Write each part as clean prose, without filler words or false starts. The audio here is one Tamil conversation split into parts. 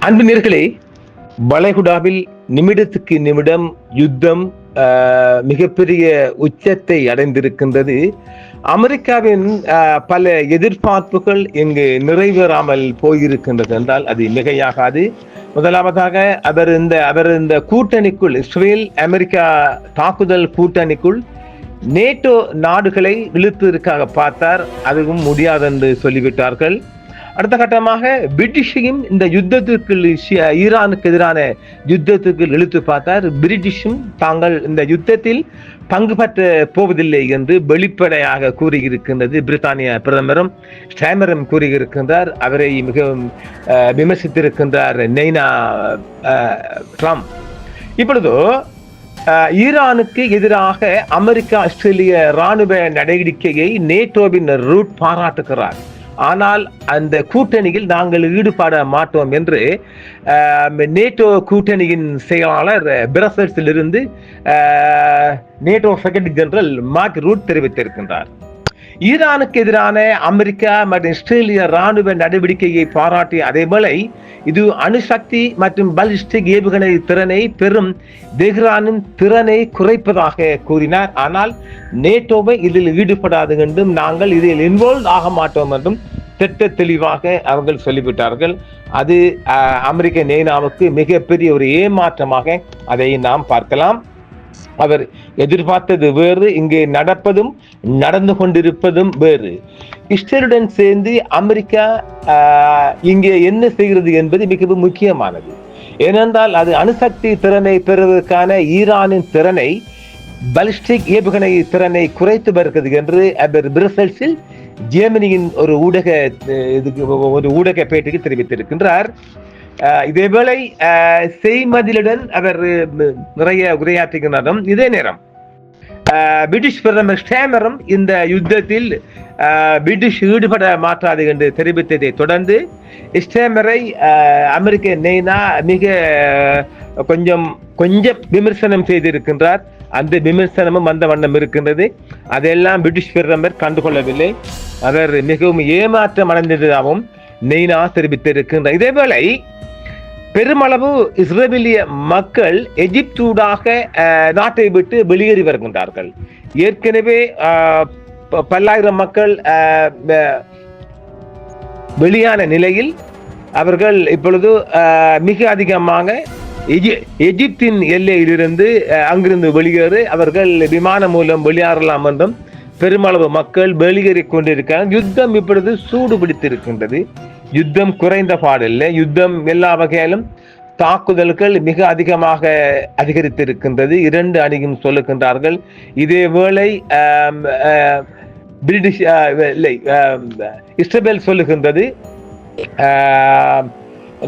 அன்பு நேர்களே, வளைகுடாவில் நிமிடத்துக்கு நிமிடம் யுத்தம் மிகப்பெரிய உச்சத்தை அடைந்திருக்கின்றது. அமெரிக்காவின் பல எதிர்பார்ப்புகள் இங்கு நிறைவேறாமல் போயிருக்கின்றது என்றால் அது மிகையாகாது. முதலாவதாக அவர் இந்த கூட்டணிக்குள், இஸ்ரேல் அமெரிக்கா தாக்குதல் கூட்டணிக்குள் நேட்டோ நாடுகளை இழுப்பதற்காக பார்த்தார். அதுவும் முடியாது என்று சொல்லிவிட்டார்கள். அடுத்த கட்டமாக பிரிட்டிஷையும் இந்த யுத்தத்திற்கு, ஈரானுக்கு எதிரான யுத்தத்துக்கு இழுத்து பார்த்தார். பிரிட்டிஷும் தாங்கள் இந்த யுத்தத்தில் பங்கு பெற்ற போவதில்லை என்று வெளிப்படையாக கூறியிருக்கின்றது. பிரித்தானிய பிரதமரும் ஸ்டாமரும் கூறியிருக்கின்றார். அவரை மிகவும் விமர்சித்திருக்கின்றார் நெய்னா ட்ரம்ப். இப்பொழுதோ ஈரானுக்கு எதிராக அமெரிக்கா ஆஸ்திரேலிய இராணுவ நடவடிக்கையை நேட்டோவின் ரூட் பாராட்டுகிறார். ஆனால் அந்த கூட்டணியில் நாங்கள் ஈடுபட மாட்டோம் என்று நேட்டோ கூட்டணியின் செயலாளர் பிரசல்ஸில் இருந்து NATO secretary general Mark Rutte தெரிவித்திருக்கின்றார். ஈரானுக்கு எதிரான அமெரிக்கா மற்றும் ஆஸ்திரேலிய இராணுவ நடவடிக்கையை பாராட்டிய அதேவேளை இது அணுசக்தி மற்றும் பாலிஸ்டிக் ஏவுகணை திறனை பெறும் தெஹ்ரானின் திறனை குறைப்பதாக கூறினார். ஆனால் நேட்டோவை இதில் ஈடுபடாது என்றும் நாங்கள் இதில் இன்வால்வ் ஆக மாட்டோம் என்றும் திட்ட தெளிவாக அவர்கள் சொல்லிவிட்டார்கள். அது அமெரிக்க நேனாவுக்கு மிகப்பெரிய ஒரு ஏமாற்றமாக அதை நாம் பார்க்கலாம். அவர் எதிர்பார்த்தது வேறு, இங்கே நடப்பதும் நடந்து கொண்டிருப்பதும் வேறு. இஸ்ரேலுடன் சேர்ந்து அமெரிக்கா இங்கே என்ன செய்கிறது என்பது மிகவும் முக்கியமானது. ஏனென்றால் அது அணுசக்தி திறனை பெறுவதற்கான ஈரானின் திறனை, பாலிஸ்டிக் ஏவுகணை திறனை குறைத்து வருகிறது என்று அவர் பிரசல்ஸில் ஜெர்மனியின் ஒரு ஊடக பேட்டிக்கு தெரிவித்திருக்கின்றார். இதேவேளை செய்மதிலுடன் அவர் நிறைய உரையாற்றுகிறாரும். இதே நேரம் பிரிட்டிஷ் பிரதமர் ஸ்டாமரும் இந்த யுத்தத்தில் பிரிட்டிஷ் ஈடுபட மாட்டாது என்று தெரிவித்ததை தொடர்ந்து ஸ்டாமரை அமெரிக்க நெய்னா கொஞ்சம் விமர்சனம் செய்திருக்கின்றார். அந்த விமர்சனமும் அந்த வண்ணம் இருக்கின்றது. அதெல்லாம் பிரிட்டிஷ் பிரதமர் கண்டுகொள்ளவில்லை. அவர் மிகவும் ஏமாற்றம் அடைந்ததாகவும் நெய்னா தெரிவித்திருக்கின்றார். இதேவேளை பெருமளவு இஸ்ரேலிய மக்கள் எகிப்தூடாக நாட்டை விட்டு வெளியேறி வருகின்றார்கள். ஏற்கனவே பல்லாயிரம் மக்கள் வெளியான நிலையில் அவர்கள் இப்பொழுது மிக அதிகமாக எகிப்தின் எல்லையிலிருந்து அங்கிருந்து வெளியேறி அவர்கள் விமானம் மூலம் வெளியேறலாம் என்றும் பெருமளவு மக்கள் வெளியேறி கொண்டிருக்கிறார்கள். யுத்தம் இப்பொழுது சூடு பிடித்திருக்கின்றது. யுத்தம் குறைந்த பாடில்லை. யுத்தம் எல்லா வகையிலும் தாக்குதல்கள் மிக அதிகமாக அதிகரித்திருக்கின்றது. இரண்டு அணியும் சொல்லுகின்றார்கள். இதேவேளை பிரிட்டிஷ் இஸ்ரேல் சொல்லுகின்றது,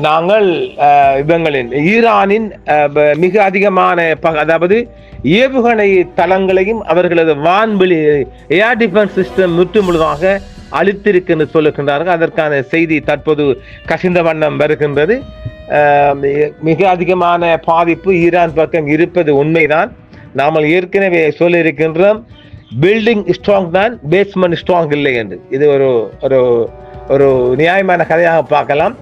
நாங்கள் இவங்களின் ஈரானின் மிக அதிகமான அதாவது ஏவுகணை தளங்களையும் அவர்களது வான்வெளி ஏர் டிஃபென்ஸ் சிஸ்டம் முற்றுமுழுதாக அளித்திருக்கு சொல்லுகின்றார்கள். அதற்கான செய்தி தற்போது கசிந்த வண்ணம் வருகின்றது. மிக அதிகமான பாதிப்பு ஈரான் பக்கம் இருப்பது உண்மைதான். நாம் ஏற்கனவே சொல்ல இருக்கின்றோம், பில்டிங் ஸ்ட்ராங் தான், பேஸ்மெண்ட் ஸ்ட்ராங் இல்லை என்று. இது ஒரு நியாயமான கதையாக பார்க்கலாம்.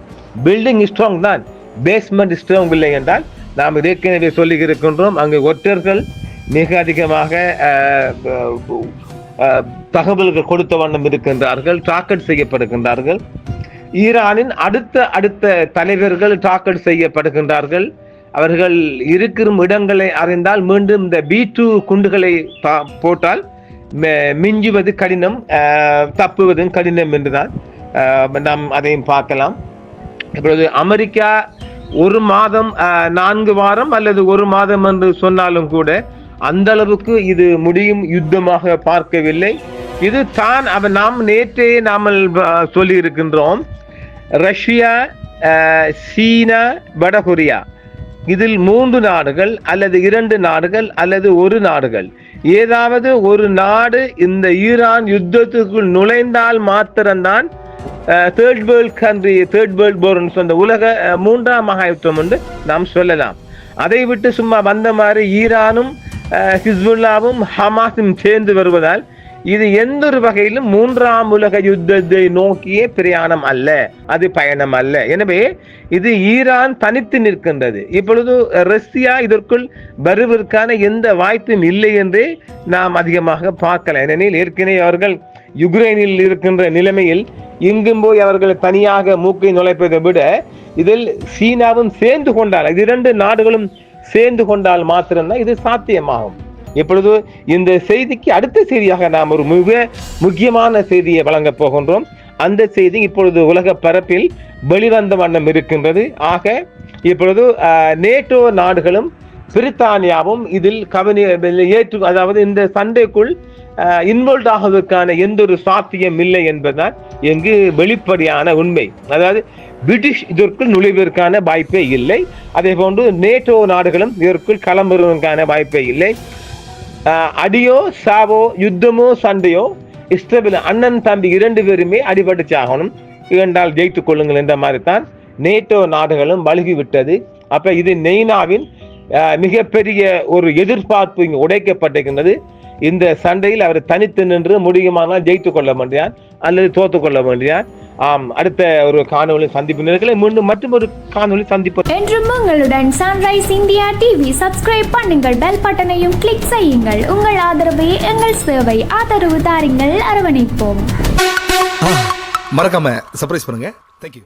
பில்டிங் ஸ்ட்ராங் தான், பேஸ்மெண்ட் ஸ்ட்ராங் இல்லை என்றால் நாம் ஏற்கனவே சொல்லி இருக்கின்றோம். அங்கு ஒற்றர்கள் மிக அதிகமாக தகவல்கள் கொடுத்த வண்ணம் இருக்கின்றார்கள், டார்கெட் செய்யப்படுகின்றார்கள். ஈரானின் அடுத்த தலைவர்கள் டார்கெட் செய்யப்படுகின்றார்கள். அவர்கள் இருக்கும் இடங்களை அறிந்தால் மீண்டும் இந்த B2 குண்டுகளை போட்டால் மிஞ்சுவது கடினம், தப்புவதும் கடினம் என்றுதான் நாம் அதையும் பார்க்கலாம். இப்பொழுது அமெரிக்கா ஒரு மாதம் 4 வாரம் அல்லது ஒரு மாதம் என்று சொன்னாலும் கூட அந்த அளவுக்கு இது முடியும் யுத்தமாக பார்க்கவில்லை. இது தான் நாம் நேற்றே நாம் சொல்லி இருக்கின்றோம். ரஷ்யா, சீனா, வடகொரியா, இதில் 3 நாடுகள் அல்லது 2 நாடுகள் அல்லது 1 நாடுகள், ஏதாவது ஒரு நாடு இந்த ஈரான் யுத்தத்துக்குள் நுழைந்தால் மாத்திரம்தான் third world country, third world போர்னு சொன்ன உலக 3ஆம் மகாயுத்தம் என்று நாம் சொல்லலாம். அதை விட்டு சும்மா வந்த மாதிரி ஈரானும் ஹிஸ்புல்லாவும் ஹமாஸும் சேர்ந்து வருவதால் இது எந்த ஒரு வகையிலும் மூன்றாம் உலக யுத்தத்தை நோக்கிய பிரயாணம் அல்ல, அது பயணம் அல்ல. எனவே இது ஈரான் தனித்து நிற்கின்றது. இப்பொழுது ரஷ்யா இதற்குள் வருவதற்கான எந்த வாய்ப்பும் இல்லை என்று நாம் அதிகமாக பார்க்கலாம். ஏனெனில் ஏற்கனவே அவர்கள் யுக்ரைனில் இருக்கின்ற நிலைமையில் இங்கும் போய் அவர்கள் தனியாக மூக்கை நுழைப்பதை விட இதில் சீனாவும் சேர்ந்து கொண்டால், இது இரண்டு நாடுகளும் சேர்ந்து கொண்டால் மாத்திரம்தான் இது சாத்தியமாகும். இப்பொழுது இந்த செய்திக்கு அடுத்த செய்தியாக நாம் ஒரு மிக முக்கியமான செய்தியை வழங்கப் போகின்றோம். அந்த செய்தி இப்பொழுது உலக பரப்பில் வெளிவந்த வண்ணம் இருக்கின்றது. ஆக இப்பொழுது நேட்டோ நாடுகளும் பிரித்தானியாவும் இதில் அதாவது இந்த சண்டைக்குள் இன்வால்வ் ஆகுவதற்கான எந்த ஒரு சாத்தியம் இல்லை என்பதுதான் எங்கு வெளிப்படையான உண்மை. அதாவது பிரிட்டிஷ் இதற்குள் நுழைவதற்கான வாய்ப்பே இல்லை. அதே போன்று நேட்டோ நாடுகளும் இதற்குள் களம்பெறுவதற்கான வாய்ப்பே இல்லை. அடியோ சாவோ, யுத்தமோ சண்டையோ, இஸ்ரேல் அண்ணன் தம்பி இரண்டு பேருமே அடிபட்டு சாகணும், இரண்டால் ஜெயித்துக் கொள்ளுங்கள் என்ற மாதிரி தான் நேட்டோ நாடுகளும் வழுகிவிட்டது. அப்ப இது நெய்னாவின் மிகப்பெரிய ஒரு எதிர்பார்ப்பு இங்கு உடைக்கப்பட்டிருக்கின்றது. இந்த சண்டையில் அவர் தனித்து நின்று முடியுமானால் ஜெயித்துக் கொள்ள வேண்டியார் அல்லது தோத்துக் கொள்ள வேண்டியார். அடுத்த ஒரு காணொளி சந்திப்பு மீண்டும் மற்றும் ஒரு காணொளி சந்திப்பு. என்றும் உங்களுடன் சன்ரைஸ் இந்தியா டிவி சப்ஸ்கிரைப் பண்ணுங்கள், பெல் பட்டனையும் கிளிக் செய்யுங்கள். உங்கள் ஆதரவே எங்கள் சேவை. ஆதரவு தாருங்கள், அரவணைப்போம். மறக்காம சர்ப்ரைஸ் பண்ணுங்க. தேங்க்யூ.